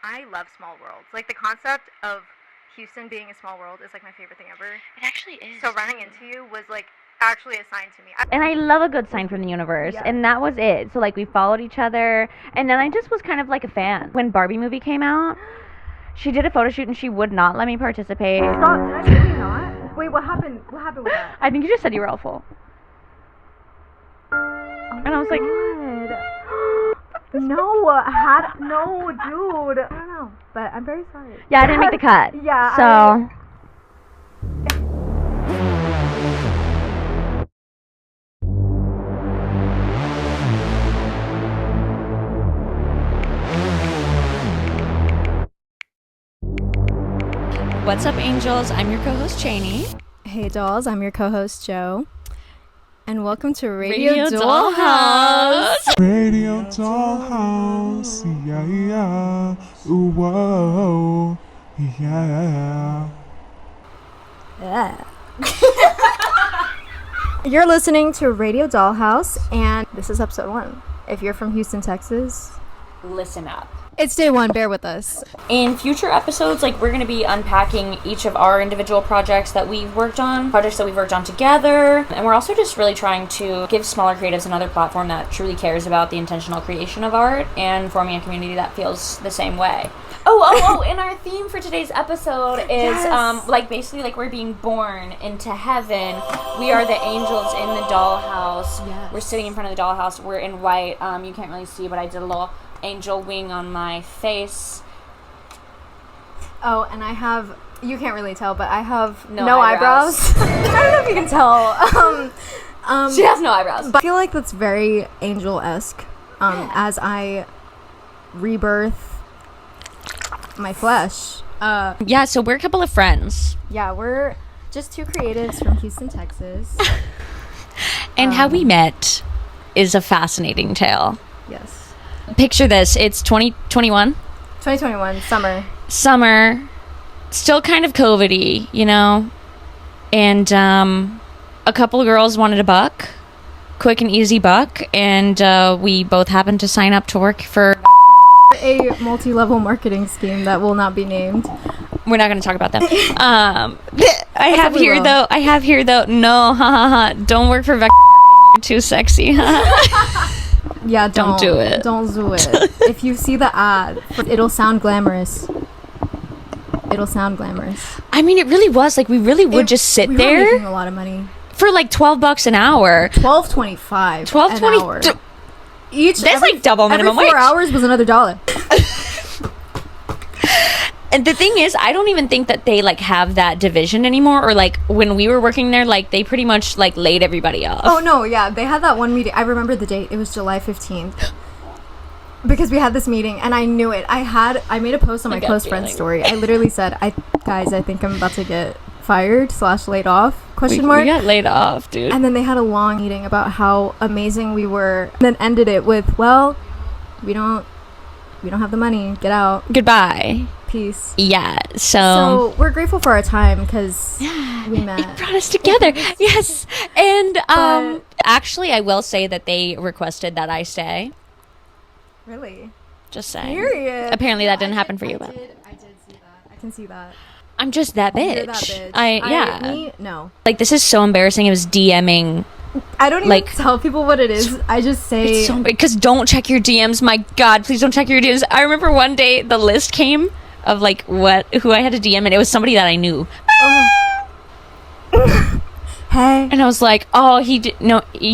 I love small worlds. Like, the concept of Houston being a small world is, like, my favorite thing ever. It actually is. So running into you was, like, actually a sign to me. And I love a good sign from the universe. Yeah. And that was it. So, like, we followed each other. And then I just was kind of like a fan. When Barbie movie came out, she did a photo shoot and she would not let me participate. Stop. Did I really not? Wait, what happened? What happened with that? I think you just said you were all full. And I was like, no, dude. I don't know, but I'm very sorry. yeah, I didn't make the cut. Yeah. So. What's up, angels? I'm your co-host, Chaney. Hey, dolls. I'm your co-host, Jo. And welcome to Radio Dollhouse. Radio Dollhouse, yeah, ooh, whoa, yeah. You're listening to Radio Dollhouse, and this is episode 1. If you're from Houston, Texas, Listen up. it's day 1. Bear with us. In future episodes, like, we're going to be unpacking each of our individual projects that we've worked on together. And we're also just really trying to give smaller creatives another platform that truly cares about the intentional creation of art and forming a community that feels the same way. And our theme for today's episode is, basically, like, we're being born into heaven. We are the angels in the dollhouse. Yes. We're sitting in front of the dollhouse. We're in white. You can't really see, but I did a little angel wing on my face. Oh, and I have, you can't really tell, but I have No eyebrows. I don't know if you can tell. She has no eyebrows. But I feel like that's very angel-esque as I rebirth my flesh. Yeah, so we're a couple of friends. Yeah, we're just two creatives from Houston, Texas. And how we met is a fascinating tale. Yes. Picture this. It's 2021. 2021, Summer. Still kind of COVID-y, you know? And a couple of girls wanted a buck. Quick and easy buck. And we both happened to sign up to work for a multi-level marketing scheme that will not be named. We're not going to talk about that. I have here though. No, don't work for Vector. You're too sexy. Yeah, Don't do it. Don't do it. If you see the ad, it'll sound glamorous. I mean, it really was. Like, we really would just sit we there. were making a lot of money. For like $12 an hour. $12.25. $12.20. An hour. Each. That's like double minimum every 4 wage. hours was another $1. And the thing is, I don't even think that they like have that division anymore. Or like when we were working there, like they pretty much like laid everybody off. Oh no, yeah, they had that one meeting. I remember the date. It was July 15th. Because we had this meeting and I knew it. I made a post on my close friend story. I literally said, guys, I think I'm about to get fired / laid off, We got laid off, dude. And then they had a long meeting about how amazing we were, and then ended it with, well, we don't have the money, get out, Goodbye. peace. Yeah, So we're grateful for our time because we met. It brought us together. Yes. And actually, I will say that they requested that I stay. Really? Just saying. Period. Apparently that didn't happen for you, but I did see that. I can see that. I'm just that bitch. You're that bitch. Me? No. Like, this is so embarrassing. It was DMing. I don't even Like, tell people what it is. I just say. It's so because don't check your DMs. My God, please don't check your DMs. I remember one day the list came of like who I had to DM, and it was somebody that I knew. Hey. And I was like, oh, he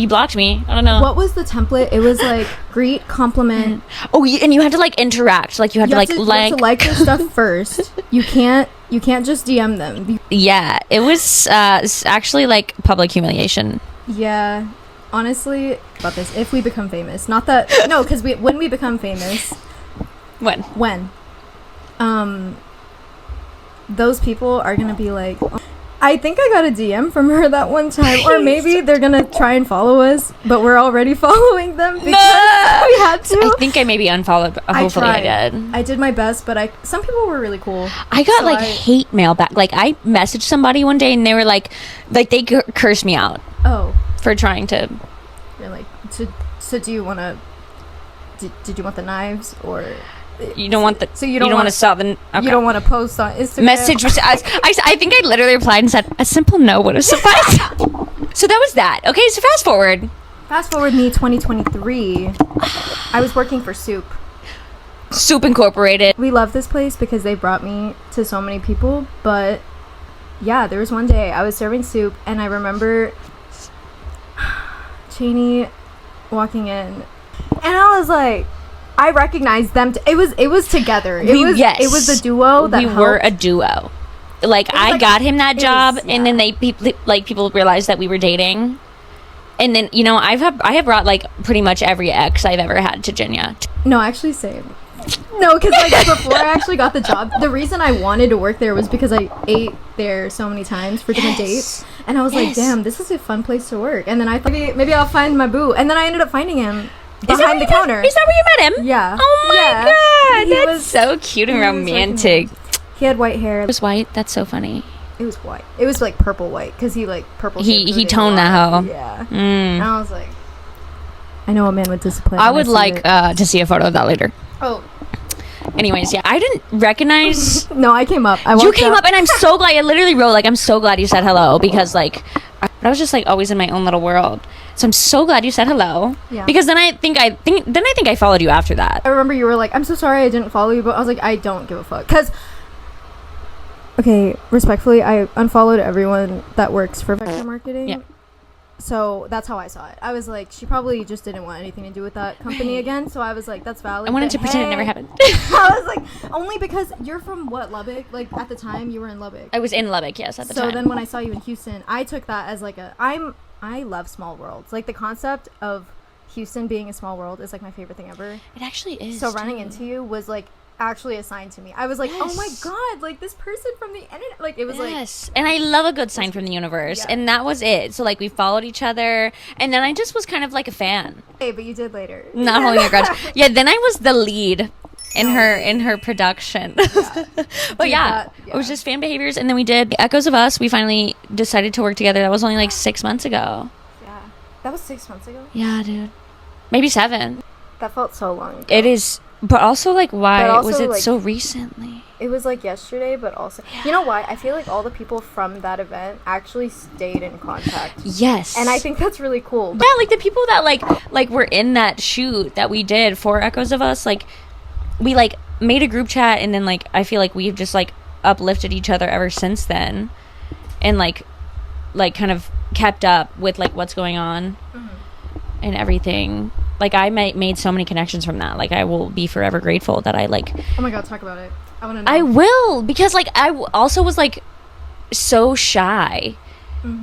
blocked me. I don't know. What was the template? It was like greet, compliment. Oh, and you had to like interact. Like you had to like you have to like their stuff first. You can't just DM them. Yeah, it was actually like public humiliation. Yeah, honestly, about this, if we become famous, not that, no, because when we become famous, when, those people are gonna be like, I think I got a DM from her that one time, or maybe they're gonna try and follow us, but we're already following them because we had to. I think I maybe unfollowed. Hopefully I did. I did my best, but some people were really cool. I got hate mail back. Like I messaged somebody one day and they were like they cursed me out. Oh. For trying to. You're like, so do you want to? Did you want the knives or? You don't want the. So you don't want to sell the. Okay. You don't want to post on Instagram. Message. I think I literally replied and said a simple no would have sufficed. So that was that. Okay, so fast forward. Fast forward me 2023. I was working for Soup. Soup Incorporated. We love this place because they brought me to so many people, but yeah, there was one day I was serving soup and I remember Chaney walking in and I was like, I recognized them. It was together. It was a duo that we helped. were a duo. Like I got him that job, and then people realized that we were dating, and then I have brought like pretty much every ex I've ever had to Jinya. No, actually, same. No, because like before I actually got the job, the reason I wanted to work there was because I ate there so many times for different dates, and I was like, damn, this is a fun place to work. And then I thought maybe I'll find my boo, and then I ended up finding him behind the counter. Is that where you met him? Yeah. Oh my god, that's so cute and he romantic. He had white hair. It was white. That's so funny. It was white. It was like purple white because he like purple. He toned that hoe. Yeah. And I was like, I know a man with discipline. I would like to see a photo of that later. Oh. Anyways, yeah, I didn't recognize. No, I came up. You came up, and I'm so glad. I literally wrote like, I'm so glad you said hello because like, I was just like always in my own little world. So I'm so glad you said hello. Yeah. Because then I think I followed you after that. I remember you were like, I'm so sorry I didn't follow you, but I was like, I don't give a fuck. Cause, okay, respectfully, I unfollowed everyone that works for vector marketing. Yeah. So that's how I saw it. I was like, she probably just didn't want anything to do with that company again. So I was like, that's valid. I wanted to pretend it never happened. I was like, only because you're from what, Lubbock? Like at the time you were in Lubbock. I was in Lubbock, yes, at the time. So then when I saw you in Houston, I took that as like I love small worlds. Like the concept of Houston being a small world is like my favorite thing ever. It actually is. So running into you was like actually a sign to me. I was like, oh my god, like this person from the internet, like it was like, yes. And I love a good sign from the universe. And that was it. So like we followed each other, and then I just was kind of like a fan. Hey, but you did later. Not holding a grudge. Yeah, then I was the lead in her production. Yeah. But yeah, it was just fan behaviors. And then we did Echoes of Us. We finally decided to work together. That was only like 6 months ago. Yeah, that was 6 months ago. Yeah, dude, maybe 7. That felt so long ago. It is. But also, like, why also, was it like, so recently? It was, like, yesterday, but also... Yeah. You know why? I feel like all the people from that event actually stayed in contact. Yes. And I think that's really cool. Yeah, like, the people that, like were in that shoot that we did for Echoes of Us, like, we, like, made a group chat, and then, like, I feel like we've just, like, uplifted each other ever since then. And, like, kind of kept up with, like, what's going on and everything. Like, I made so many connections from that. Like, I will be forever grateful that I, like... Oh, my God, talk about it. I want to know. I will, because, like, I also was, like, so shy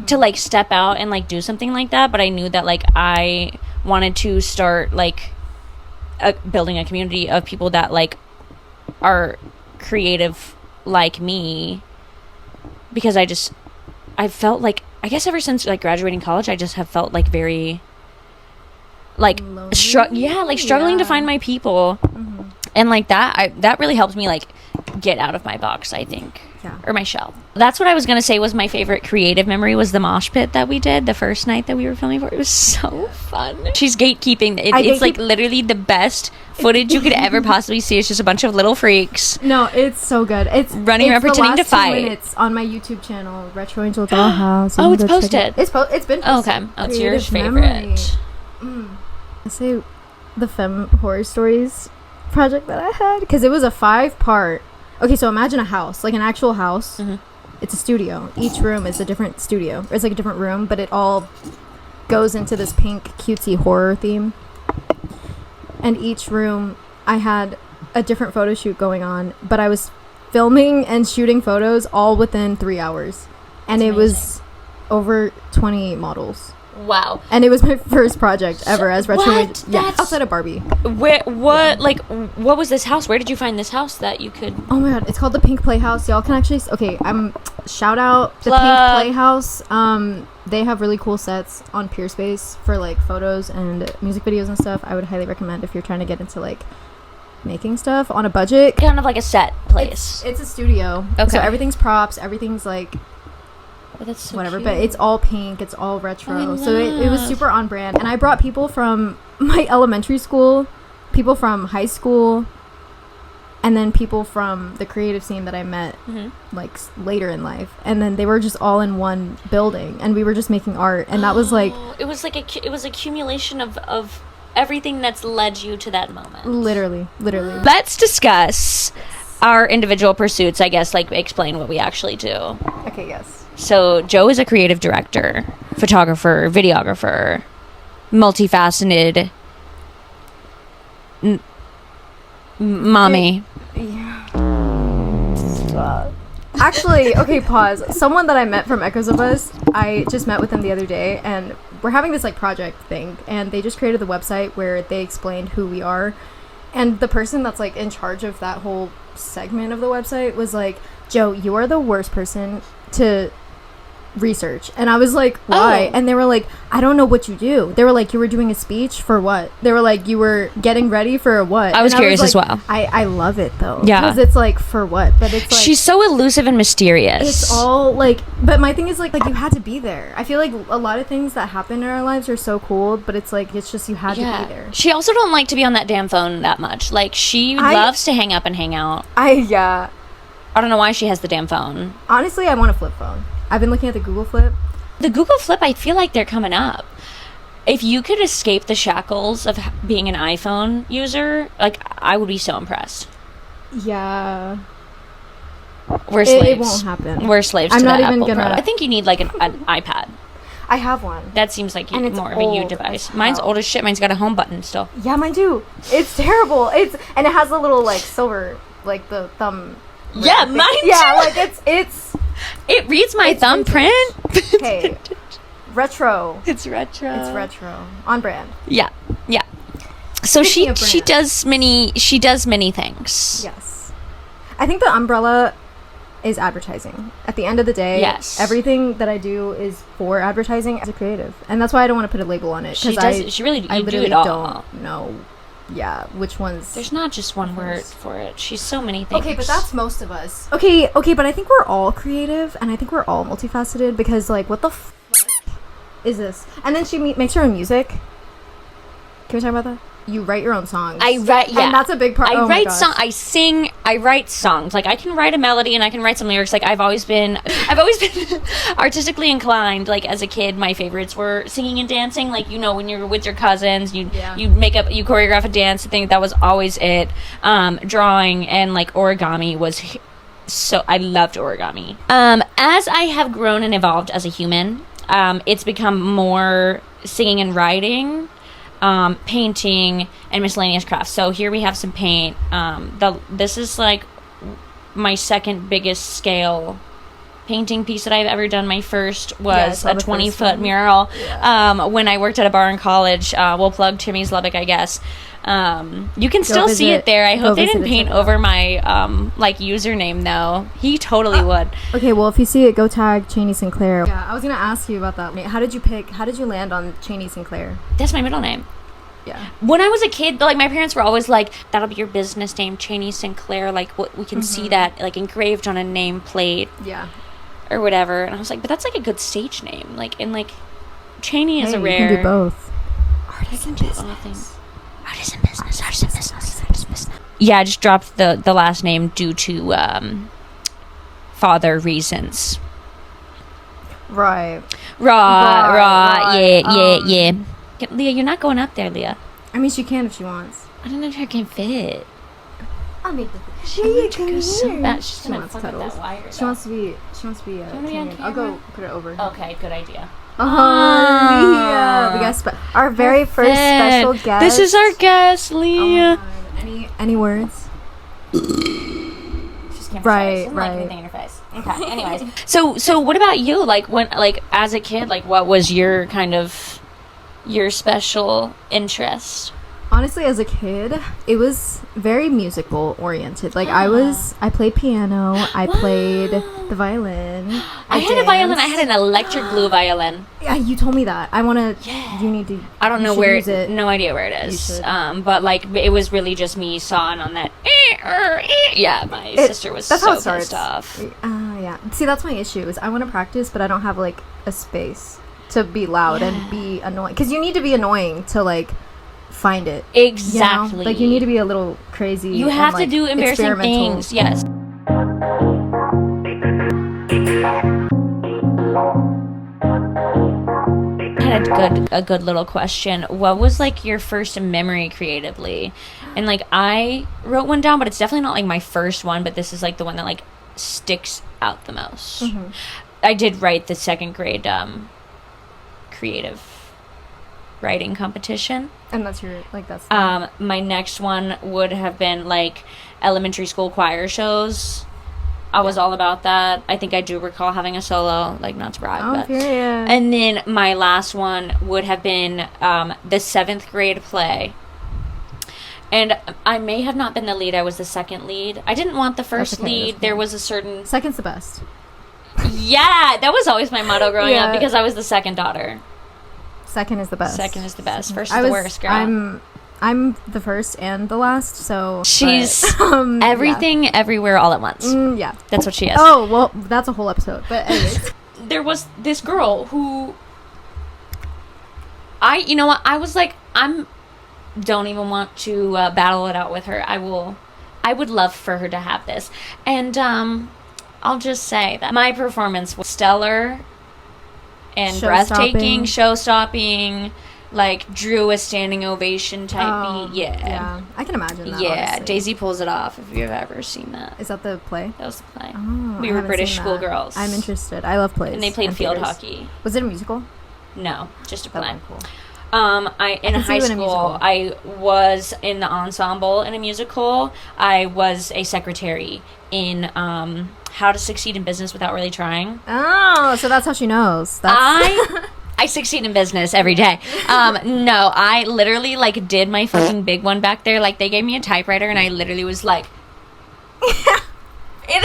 to, like, step out and, like, do something like that. But I knew that, like, I wanted to start, like, building a community of people that, like, are creative like me. Because I felt like... I guess ever since, like, graduating college, I just have felt, like, very... like struggling to find my people, and like that really helped me like get out of my box, I think. Or my shell. That's what I was gonna say was my favorite creative memory was the mosh pit that we did the first night that we were filming for. It was so fun. She's gatekeeping. It's like literally the best footage you could ever possibly see. It's just a bunch of little freaks. No, it's so good. It's running around pretending to fight. It's on my YouTube channel, Retro Angel Dollhouse. Oh, it's posted. It's been posted. Oh, okay. Oh, it's your favorite. I say the Femme Horror Stories project that I had, because it was a 5-part. Okay, so imagine a house, like an actual house. It's a studio. Each room is a different studio. Or it's like a different room, but it all goes into this pink cutesy horror theme. And each room I had a different photo shoot going on, but I was filming and shooting photos all within 3 hours. And it was over 20 models. Wow. And it was my first project ever as Retro. What? Yeah, outside of Barbie. What what was this house? Where did you find this house that you could... Oh my god, it's called the Pink Playhouse. Y'all can actually... Okay, shout out the Pink Playhouse. They have really cool sets on Peerspace for like photos and music videos and stuff. I would highly recommend if you're trying to get into like making stuff on a budget. Kind of like a set place. It's a studio. Okay. So everything's props, everything's like... Oh, that's so whatever, cute. but it's all pink, it's all retro. So it was super on brand. And I brought people from my elementary school, people from high school, and then people from the creative scene that I met like later in life, and then they were just all in one building, and we were just making art, and that was like it was like it was accumulation of everything that's led you to that moment. Literally. Let's discuss our individual pursuits, I guess, like explain what we actually do. Okay, yes. So Jo is a creative director, photographer, videographer, multifaceted mommy. Actually, okay, pause. Someone that I met from Echoes of Us, I just met with them the other day, and we're having this like project thing, and they just created the website where they explained who we are, and the person that's like in charge of that whole segment of the website was like, Jo, you are the worst person to research. And I was like, why? And they were like, I don't know what you do. They were like, you were doing a speech for what? They were like, you were getting ready for what? I was curious as like, well. I love it though. Yeah, because it's like, for what? But it's like, she's so elusive and mysterious. it's all like, but my thing is like you had to be there. I feel like a lot of things that happen in our lives are so cool, but it's like, it's just you had to be there. She also don't like to be on that damn phone that much. Like, she loves to hang up and hang out. I don't know why she has the damn phone. Honestly, I want a flip phone. I've been looking at the Google Flip. The Google Flip, I feel like they're coming up. If you could escape the shackles of being an iPhone user, like, I would be so impressed. Yeah. We're slaves. It won't happen. We're slaves I'm to not the even Apple gonna... product. I think you need, like, an iPad. I have one. That seems like and more it's of a you old device. as Mine's hell. old as shit. Mine's got a home button still. Yeah, mine too. It's terrible. And it has a little, like, silver, like, the thumb... Yeah, mine too. Yeah, like, it's... It reads my thumbprint. Hey, retro. It's retro. It's retro. On brand. Yeah. So Speaking she of does many things. Yes. I think the umbrella is advertising. At the end of the day, yes, everything that I do is for advertising as a creative. And that's why I don't want to put a label on it. She really I literally do it all. don't know. Yeah, which ones? There's not just one word for it. She's so many things. Okay, but that's most of us. Okay, but I think we're all creative, and I think we're all multifaceted, because, like, what the f*** is this? And then she makes her own music. Can we talk about that? You write your own songs. I write, yeah. And that's a big part. I write songs. Like, I can write a melody and I can write some lyrics. Like, I've always been artistically inclined. Like, as a kid, my favorites were singing and dancing. Like, you know, when you're with your cousins, you choreograph a dance. I think that was always it. Drawing and, like, origami was so, I loved origami. As I have grown and evolved as a human, it's become more singing and writing, painting, and miscellaneous crafts. So here we have some paint. This is like my second biggest scale painting piece that I've ever done. My first was a 20-foot mural. Yeah. When I worked at a bar in college. We'll plug Timmy's Lubbock, I guess. You can still see it there. I hope they didn't paint over my like username though. He totally would. Okay, well, if you see it, go tag Chaney Sinclair. Yeah, I was gonna ask you about that. How did you land on Chaney Sinclair? That's my middle name. Yeah. When I was a kid, like, my parents were always like, that'll be your business name, Chaney Sinclair. Like, we can see that, like, engraved on a nameplate. Yeah. Or whatever. And I was like, but that's like a good stage name. Like, and like, Chaney is a rare. You can do both. Artist in business. Artist in business. Yeah, I just dropped the last name due to father reasons. Right. Yeah. Leah, you're not going up there, Leah. I mean, she can if she wants. I don't know if her can fit. I'll make the She wants cuddles. She wants to be I'll go put it over. Okay, good idea. Leah. We got our very first special guest. This is our guest, Leah. Any words? Right. Like anything in her face. Okay. Anyways, so what about you? Like, when, like, as a kid, like, what was your kind of your special interest? Honestly, as a kid, it was very musical oriented. Like, I played piano, I played the violin. I had a violin. I had an electric blue violin. Yeah, you told me that. You need to. I don't know where it. No idea where it is. But like, it was really just me sawing on that. Yeah, my sister was so pissed off. Yeah. See, that's my issue. Is I want to practice, but I don't have like a space to be loud and be annoying. Because you need to be annoying to like find it. Exactly. You know? Like, you need to be a little crazy. You have to do embarrassing things. Yes. I had a good little question. What was like your first memory creatively? And like I wrote one down, but it's definitely not like my first one, but this is like the one that like sticks out the most. I did write the second grade creative writing competition. And that's your, like, that's... My next one would have been like elementary school choir shows. I was all about that. I think I do recall having a solo, like, not to brag. But. Period. And then my last one would have been the 7th grade play. And I may have not been the lead. I was the second lead. I didn't want the first lead. There was a certain... Second's the best. Yeah, that was always my motto growing up because I was the second daughter. Second is the best. Second is the best. First is the worst, girl. I'm the first and the last, so... She's everything, everywhere, all at once. Yeah. That's what she is. Oh, well, that's a whole episode, but anyways. There was this girl who... you know what? I was like, don't even want to battle it out with her. I would love for her to have this. And I'll just say that my performance was stellar and breathtaking, show-stopping, like drew a standing ovation type beat. Yeah, I can imagine that. Yeah, honestly. Daisy pulls it off. If you've ever seen that, is that the play? That was the play. Oh, we were British schoolgirls. I'm interested. I love plays. And they played field hockey. Was it a musical? No, just a play. Oh, cool. In high school, I was in the ensemble in a musical. I was a secretary in How to Succeed in Business Without Really Trying. Oh, so that's how she knows. I succeed in business every day. No, I literally like did my fucking big one back there. Like they gave me a typewriter and I literally was like. Dude,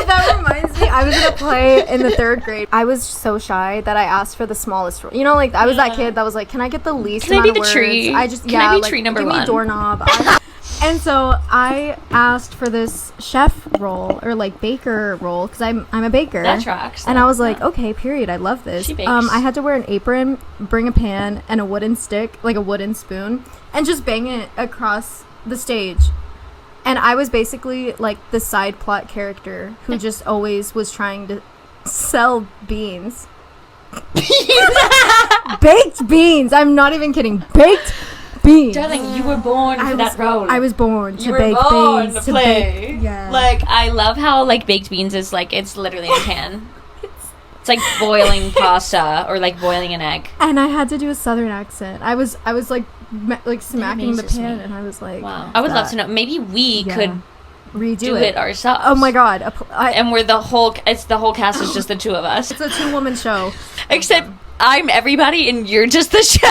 that reminds me. I was in a play in the 3rd grade. I was so shy that I asked for the smallest role. You know, like I was that kid that was like, "Can I get the least amount of words?" Tree? I just Can I be like, tree number give one? me doorknob. And so I asked for this chef role or like baker role because I'm a baker. That tracks. And I was like, okay, period. I love this. She bakes. I had to wear an apron, bring a pan and a wooden stick, like a wooden spoon, and just bang it across the stage. And I was basically like the side plot character who just always was trying to sell beans. Baked beans. I'm not even kidding. Baked beans. Darling, you were born for that role. I was born to you bake were born beans. to play. Yeah. Like, I love how, like, baked beans is, like, it's literally in a can. It's like boiling pasta or, like, boiling an egg. And I had to do a southern accent. I was like smacking the pan, and I was like, wow. I would love to know. Maybe we could redo it ourselves. Oh my god! And we're the whole cast is just the two of us. It's a 2-woman show. Except I'm everybody, and you're just the chef.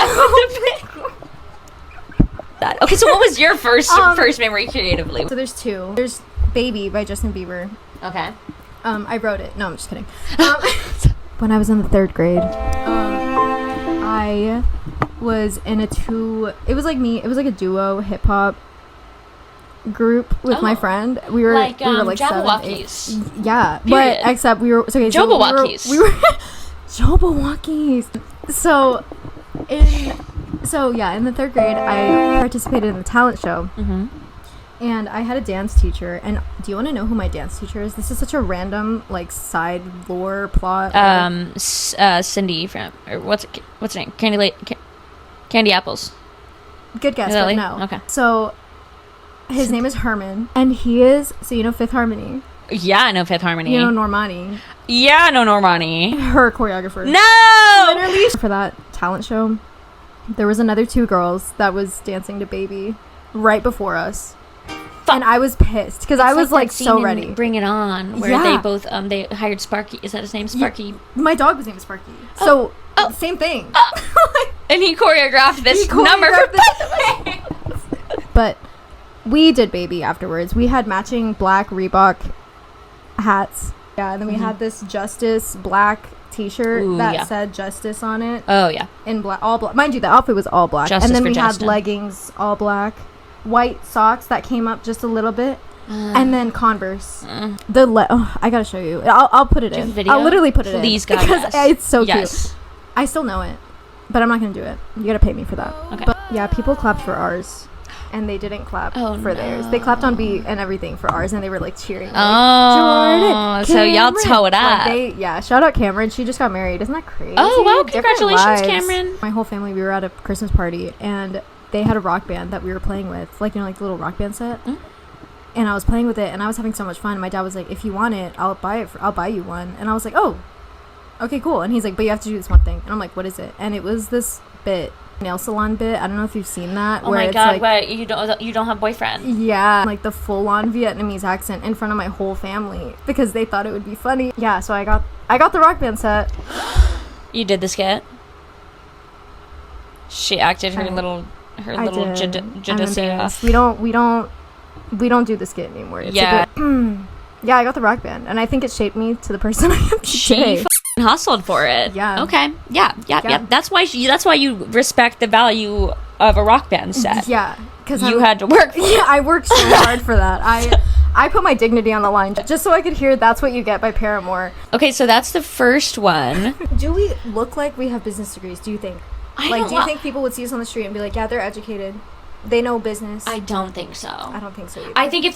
That. Okay, so what was your first memory creatively? So there's 2. There's "Baby" by Justin Bieber. Okay. I wrote it. No, I'm just kidding. When I was in the 3rd grade, I was in it was like a duo hip hop group with my friend. We were like 7, 8. Yeah, period. but except we were Jabberwockies. We were Jabberwockies. So in the 3rd grade, I participated in the talent show. And I had a dance teacher. And do you want to know who my dance teacher is? This is such a random, like, side lore plot. Cindy from, or what's her name? Candy Apples. Good guess, but no. Okay. So his name is Herman, and he is, so you know Fifth Harmony? Yeah, I know Fifth Harmony. You know Normani? Yeah, I know Normani. Her choreographer. No! Literally. For that talent show, there was another 2 girls that was dancing to "Baby" right before us. And I was pissed because I was like so ready. Bring It On, where they both they hired Sparky. Is that his name? Sparky. My dog was named Sparky. So same thing. And he choreographed this number for both. But we did "Baby" afterwards. We had matching black Reebok hats. Yeah, and then we had this Justice black T-shirt that said "Justice" on it. Oh yeah. In black, all black. Mind you, the outfit was all black. Justice and then for we Justin. had leggings, all black. White socks that came up just a little bit, and then Converse. I gotta show you. I'll put it in. Video? I'll literally put it in. Please, God, because yes. it's so cute. I still know it. but I'm not gonna do it. You gotta pay me for that. Okay. But yeah, people clapped for ours, and they didn't clap for theirs. They clapped on beat and everything for ours, and they were like cheering. Like, so y'all toe it up. Like shout out Cameron. She just got married. Isn't that crazy? Oh wow! Different Congratulations, lives. Cameron. My whole family, we were at a Christmas party, and they had a rock band that we were playing with, like, you know, like the little rock band set. And I was playing with it, and I was having so much fun. And my dad was like, "If you want it, I'll buy you one." And I was like, "Oh, okay, cool." And he's like, "But you have to do this one thing." And I'm like, "What is it?" And it was this nail salon bit. I don't know if you've seen that. Oh my god! Wait, you don't have boyfriend? Yeah, like the full-on Vietnamese accent in front of my whole family because they thought it would be funny. Yeah, so I got the rock band set. You did the skit. She acted her little judicious. We don't do the skit anymore. It's yeah. Yeah, I got the rock band, and I think it shaped me to the person I am today. She hustled for it. Yeah. Okay. Yeah. That's why you respect the value of a rock band set. Yeah, because you had to work for it. Yeah, I worked so hard for that. I put my dignity on the line just so I could hear "That's What You Get" by Paramore. Okay, so that's the first one. Do we look like we have business degrees? Do you think? Do you think people would see us on the street and be like, "Yeah, they're educated. They know business"? I don't think so. I don't think so either. I think if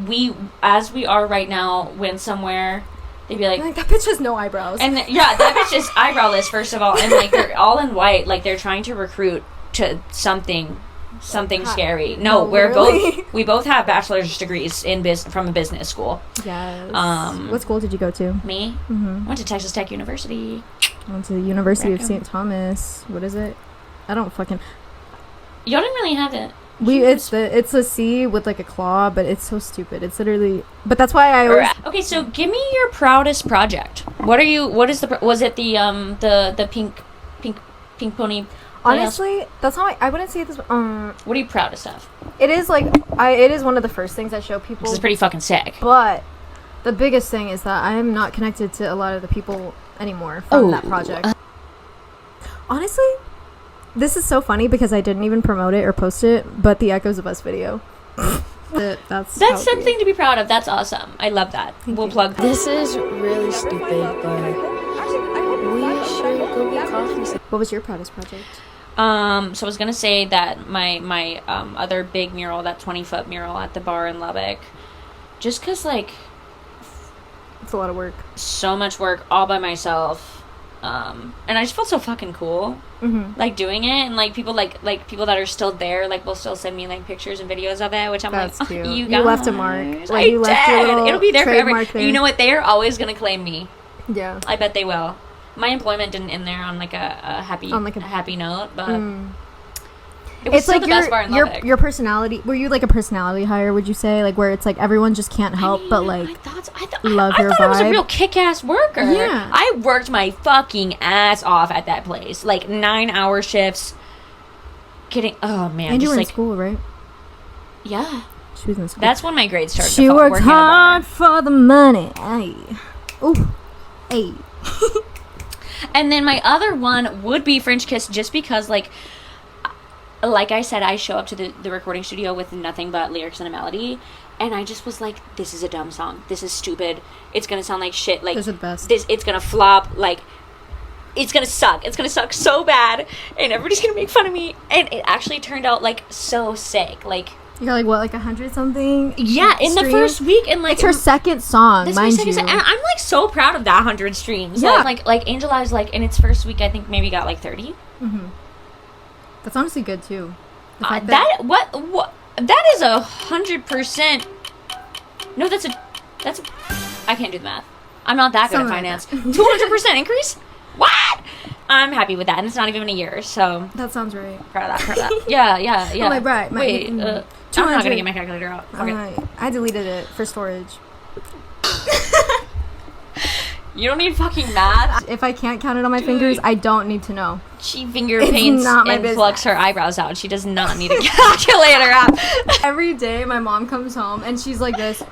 we, as we are right now, went somewhere, they'd be like, that bitch has no eyebrows. And that bitch is eyebrowless, first of all, and like they're all in white, like they're trying to recruit to something scary. No, we both have bachelor's degrees from a business school. Yes. What school did you go to? Me? Mm-hmm. Went to Texas Tech University. Went to the University of St. Thomas. What is it? I don't fucking. Y'all didn't really have it. It's a C with like a claw, but it's so stupid. It's literally. But that's why I always. Okay, so give me your proudest project. Was it the pink pony? Honestly, that's how I wouldn't say this. What are you proudest of? It is it is one of the first things I show people. This is pretty fucking sick. But the biggest thing is that I am not connected to a lot of the people anymore from that project. Honestly, this is so funny because I didn't even promote it or post it, but the Echoes of Us video. That's something to be proud of. That's awesome. I love that. We'll plug this. Is really stupid, but we should go get coffee. What was your proudest project? So I was gonna say that my other big mural, that 20-foot mural at the bar in Lubbock, just cause like it's a lot of work, so much work all by myself, and I just felt so fucking cool, like doing it, and like people like people that are still there, like will still send me like pictures and videos of it, which I'm That's like, cute. You left a mark. Like, you left your little it'll be there forever. There. You know what? They are always gonna claim me. Yeah, I bet they will. My employment didn't end there on like a happy note, but it was still like the best bar in Lubbock. Your personality. Were you like a personality hire? Would you say like where it's like everyone just can't help but like love your vibe? I thought I was a real kick-ass worker. Yeah, I worked my fucking ass off at that place, like 9-hour shifts. Oh man, and you were in like, school, right? Yeah, she was in school. That's when my grades started. She worked hard for the money. Ay. Ooh, hey. And then my other one would be French Kiss, just because like I said, I show up to the recording studio with nothing but lyrics and a melody, and I just was like, this is a dumb song, this is stupid, it's gonna sound like shit, like those are the best. It's gonna flop, like it's gonna suck so bad, and everybody's gonna make fun of me, and it actually turned out like so sick. Like you got like what, like 100 something? Yeah, in the first week, and like it's her second song, mind you. And I'm like so proud of that 100 streams. Yeah, like Angel Eyes, like in its first week, I think maybe got like 30. That's honestly good too. That is 100%. No, that's I can't do the math. I'm not that good at finance. 200% increase. What? I'm happy with that, and it's not even a year, so that sounds right. Proud of that. Yeah. I'm like, right. Wait, I'm not gonna get my calculator out. Okay. I deleted it for storage. You don't need fucking math. If I can't count it on my fingers, I don't need to know. She finger paints and plucks her eyebrows out. She does not need a calculator app. Every day, my mom comes home and she's like this. And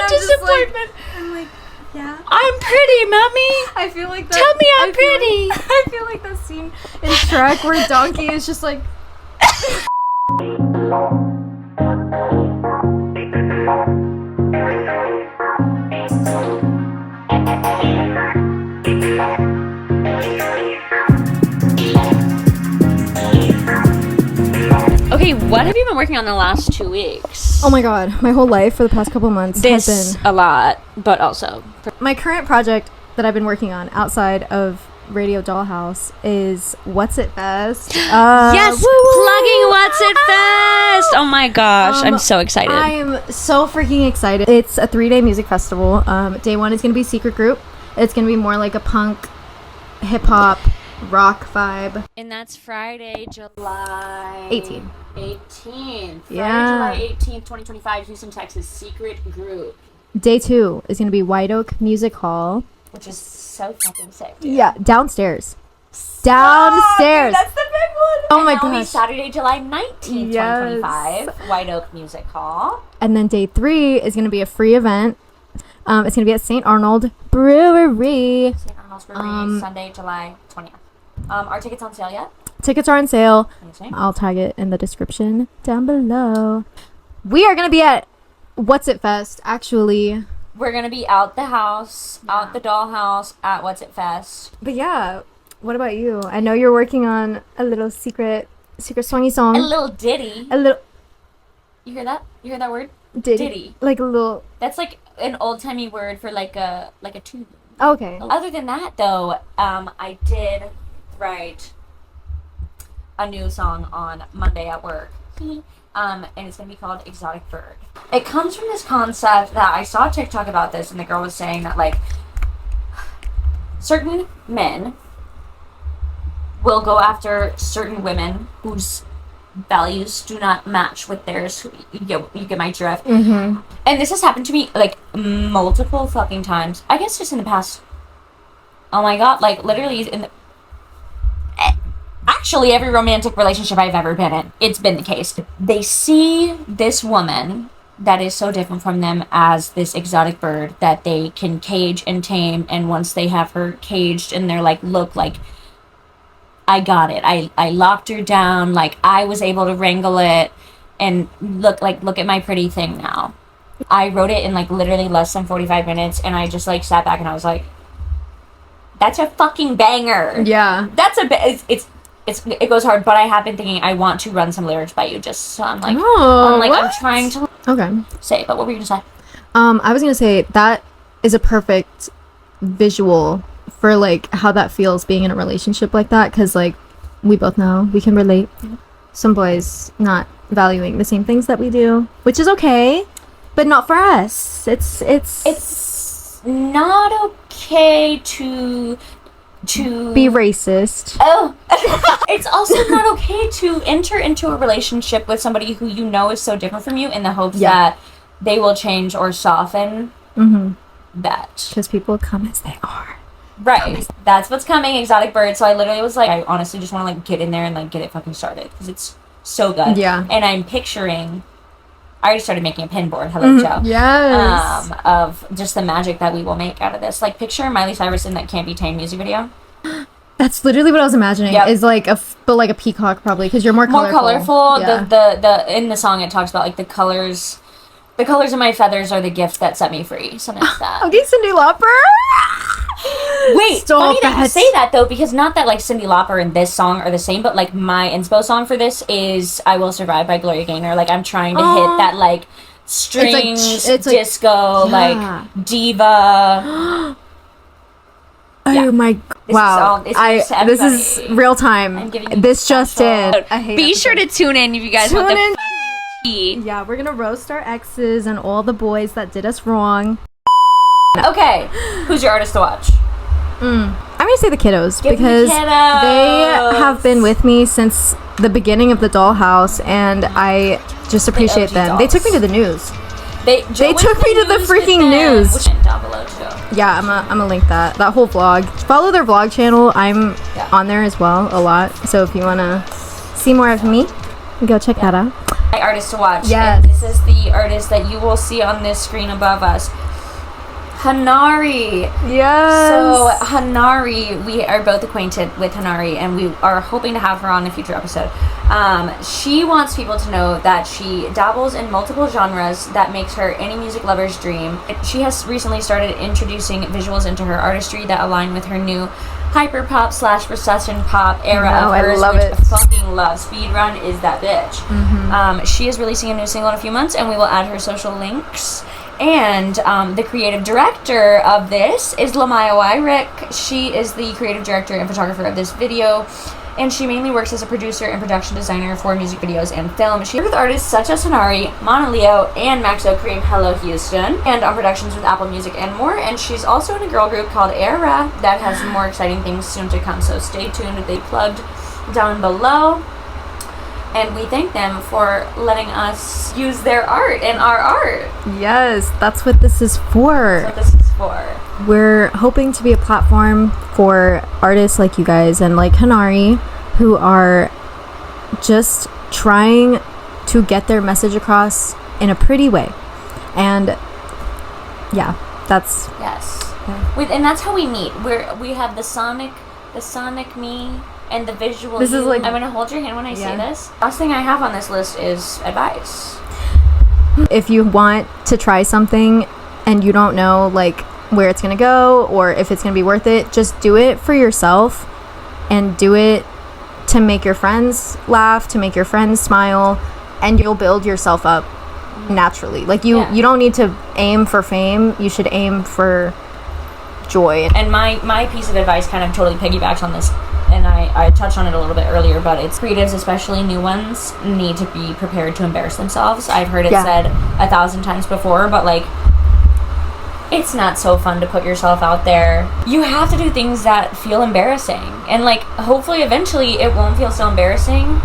disappointment. I'm like, yeah. I'm pretty, mommy. I feel like that. Tell me I'm pretty. I feel like that scene in Shrek where Donkey is just like. you been working on the last 2 weeks? Oh my god, my whole life for the past couple months has This been a lot, but also my current project that I've been working on outside of Radio Dollhouse is What's It Fest. yes, plugging What's It Fest. Oh my gosh, I'm so excited. I am so freaking excited. It's a 3-day music festival. Day 1 is going to be Secret Group. It's going to be more like a punk, hip-hop, rock vibe. And that's Friday, July 18th. 18th. Yeah. Friday, July 18th, 2025, Houston, Texas, Secret Group. Day 2 is going to be White Oak Music Hall. Which is so fucking sick, dude. Yeah, downstairs. Downstairs. Dude, that's the big one. Oh my and that'll be gosh. Saturday, July 19th, Yes. 2025, White Oak Music Hall. And then day 3 is going to be a free event. It's going to be at St. Arnold Brewery. St. Arnold's Brewery, Sunday, July 20th. Are tickets on sale yet? Tickets are on sale. Amazing. I'll tag it in the description down below. We are going to be at What's It Fest, actually. We're going to be out the house, out the dollhouse at What's It Fest. But yeah, what about you? I know you're working on a little secret swangy song. A little ditty. A little You hear that? You hear that word? ditty. Ditty. Like a little... That's like an old-timey word for like a tune. Okay. Other than that, though, I did write a new song on Monday at work. And it's going to be called Exotic Bird. It comes from this concept that I saw a TikTok about this, and the girl was saying that, like, certain men will go after certain women whose values do not match with theirs. You get my drift. Mm-hmm. And this has happened to me, like, multiple fucking times. I guess just in the past... Oh my god, like, literally in the... Actually, every romantic relationship I've ever been in, it's been the case. They see this woman that is so different from them as this exotic bird that they can cage and tame, and once they have her caged and they're like, look, like, I got it. I locked her down, like, I was able to wrangle it, and look at my pretty thing now. I wrote it in, like, literally less than 45 minutes, and I just, like, sat back and I was like, that's a fucking banger. Yeah. That's it goes hard, but I have been thinking I want to run some lyrics by you, just so I'm like, I'm trying to Okay. say. But what were you gonna say? I was gonna say that is a perfect visual for like how that feels being in a relationship like that, because like we both know we can relate. Some boys not valuing the same things that we do, which is okay, but not for us. It's not okay to be racist. Oh, it's also not okay to enter into a relationship with somebody who you know is so different from you in the hopes that they will change or soften that. Because people come as they are. Right. That's what's coming, Exotic Bird. So I literally was like, I honestly just want to like get in there and like get it fucking started because it's so good. Yeah. And I'm picturing... I already started making a pin board. Hello, Joe. Yes. Of just the magic that we will make out of this. Like, picture Miley Cyrus in that Can't Be Tamed music video. That's literally what I was imagining. Yep. Is like but like a peacock probably because you're more colorful. More colorful. Yeah. The in the song it talks about like the colors of my feathers are the gift that set me free. So that's that. Okay, Cyndi Lauper. Wait, Stop funny that you it. say that though, because not that like Cyndi Lauper and this song are the same, but like my inspo song for this is "I Will Survive" by Gloria Gaynor. Like I'm trying to hit that like strings, it's like disco, like diva. Oh my! Wow! This is real time. I'm giving you This just in. Be sure to tune in if you guys want the tea. Yeah, we're gonna roast our exes and all the boys that did us wrong. Okay, who's your artist to watch? I'm gonna say the Kiddos Give me because Kiddos. they have been with me since the beginning of the Dollhouse, and I just appreciate them. dolls. They took me to the news. They took me to the freaking news. Which down below too. Yeah, I'm gonna link that whole vlog. Follow their vlog channel. I'm on there as well a lot. So if you wanna see more of me, go check that out. My artist to watch. Yes. And this is the artist that you will see on this screen above us. Hanari. Yes. So Hanari, we are both acquainted with Hanari, and we are hoping to have her on a future episode. She wants people to know that she dabbles in multiple genres that makes her any music lover's dream. She has recently started introducing visuals into her artistry that align with her new hyperpop / recession pop era of hers, I love which it. I fucking love. SPEEDRUN is that bitch. She is releasing a new single in a few months, and we will add her social links. And the creative director of this is Lamaya Wyrick. She is the creative director and photographer of this video, and she mainly works as a producer and production designer for music videos and film. She works with artists such as Hanari, Mana Leo, and Maxo Cream Hello Houston, and on productions with Apple Music and more. And she's also in a girl group called Era that has some more exciting things soon to come, so stay tuned. They plugged down below. And we thank them for letting us use their art and our art. Yes, that's what this is for. That's what this is for. We're hoping to be a platform for artists like you guys and like Hanari, who are just trying to get their message across in a pretty way. And yeah, that's... Yes. Yeah. And that's how we meet. We have the sonic me, and the visual. This is like... I'm gonna hold your hand when I say this. Last thing I have on this list is advice. If you want to try something and you don't know like where it's gonna go or if it's gonna be worth it, just do it for yourself and do it to make your friends laugh, to make your friends smile, and you'll build yourself up naturally. Like you don't need to aim for fame. You should aim for joy. And my piece of advice kind of totally piggybacks on this, and I touched on it a little bit earlier, but it's creatives, especially new ones, need to be prepared to embarrass themselves. I've heard it said 1,000 times before, but like, it's not so fun to put yourself out there. You have to do things that feel embarrassing, and like, hopefully eventually it won't feel so embarrassing,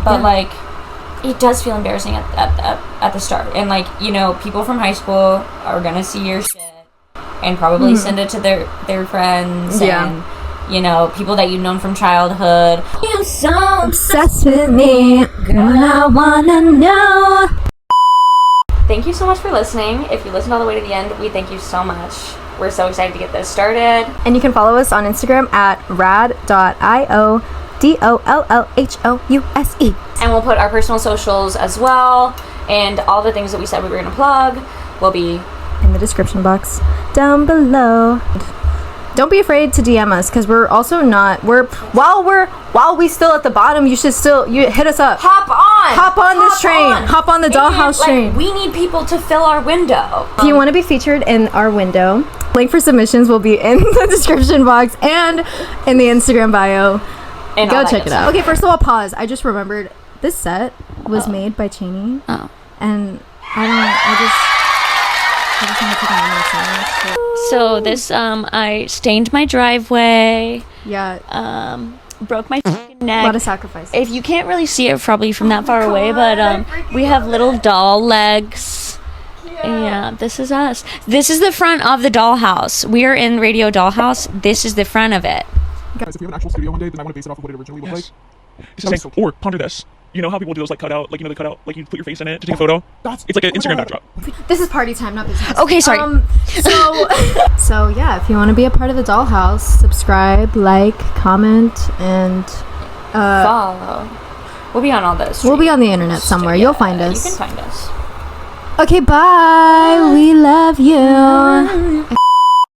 but like, it does feel embarrassing at the start. And like, you know, people from high school are gonna see your shit and probably send it to their friends and, you know, people that you've known from childhood. You're so Obsessed with me, girl, I wanna know. Thank you so much for listening. If you listened all the way to the end, we thank you so much. We're so excited to get this started. And you can follow us on Instagram at rad.io DOLLHOUSE. And we'll put our personal socials as well, and all the things that we said we were going to plug will be in the description box down below. Don't be afraid to DM us, because we're also not, while we still at the bottom, you hit us up. Hop on this train. Hop on the dollhouse train. We need people to fill our window. If you want to be featured in our window, link for submissions will be in the description box and in the Instagram bio. And go check it out. Okay, first of all, pause. I just remembered this set was made by Chaney. Oh. And I just want to put my name. So this, I stained my driveway. Yeah. Broke my fucking neck. A lot of sacrifice. If you can't really see it probably from that far away, but we have little doll legs. Yeah, this is us. This is the front of the dollhouse. We are in Radio Dollhouse. This is the front of it. Guys, if we have an actual studio one day, then I want to base it off of what it originally looked like. Or ponder this. You know how people do those like cutout, like, you know, the cutout, like you put your face in it to take a photo? It's like an Instagram backdrop. This is party time, not business. Okay, sorry. So yeah, if you want to be a part of the dollhouse, subscribe, like, comment, and follow. We'll be on all those. We'll be on the internet somewhere. You'll find us. You can find us. Okay, bye. We love you.